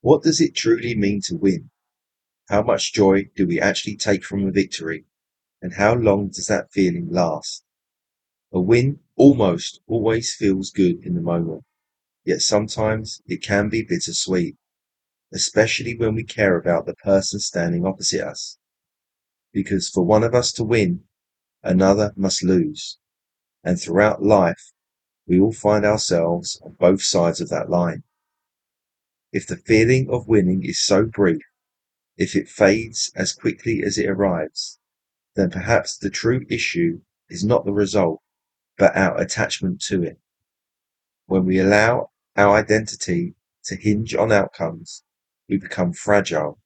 What does it truly mean to win? How much joy do we actually take from a victory? And how long does that feeling last? A win almost always feels good in the moment, yet sometimes it can be bittersweet, especially when we care about the person standing opposite us. Because for one of us to win, another must lose. And throughout life, we all find ourselves on both sides of that line. If the feeling of winning is so brief, if it fades as quickly as it arrives, then perhaps the true issue is not the result, but our attachment to it. When we allow our identity to hinge on outcomes, we become fragile.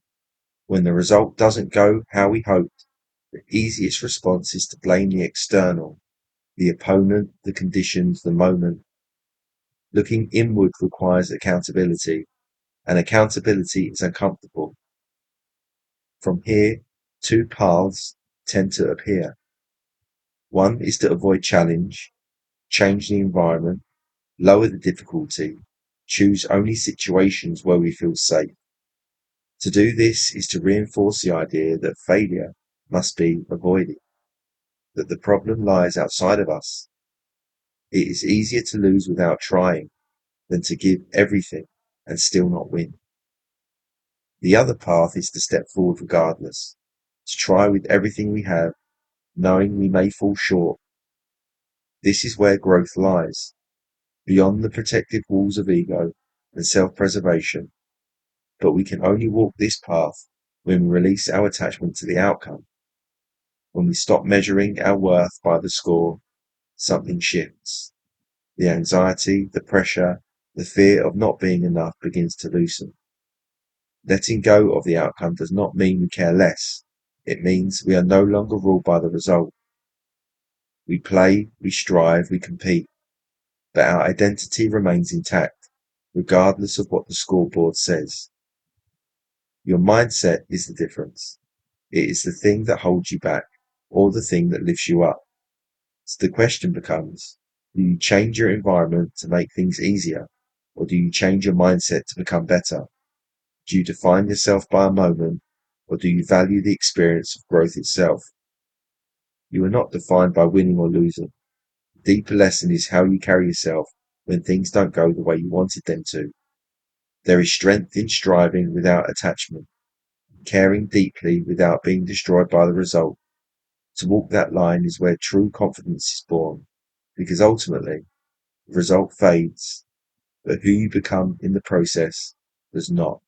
When the result doesn't go how we hoped, the easiest response is to blame the external, the opponent, the conditions, the moment. Looking inward requires accountability, and accountability is uncomfortable. From here, two paths tend to appear. One is to avoid challenge, change the environment, lower the difficulty, choose only situations where we feel safe. To do this is to reinforce the idea that failure must be avoided, that the problem lies outside of us. It is easier to lose without trying than to give everything and still not win. The other path is to step forward regardless, to try with everything we have, knowing we may fall short. This is where growth lies, beyond the protective walls of ego and self-preservation. But we can only walk this path when we release our attachment to the outcome. When we stop measuring our worth by the score, something shifts. The anxiety, the pressure, the fear of not being enough begins to loosen. Letting go of the outcome does not mean we care less. It means we are no longer ruled by the result. We play, we strive, we compete, but our identity remains intact, regardless of what the scoreboard says. Your mindset is the difference. It is the thing that holds you back, or the thing that lifts you up. So the question becomes, do you change your environment to make things easier, or do you change your mindset to become better? Do you define yourself by a moment, or do you value the experience of growth itself? You are not defined by winning or losing. The deeper lesson is how you carry yourself when things don't go the way you wanted them to. There is strength in striving without attachment, caring deeply without being destroyed by the result. To walk that line is where true confidence is born, because ultimately, the result fades, but who you become in the process does not.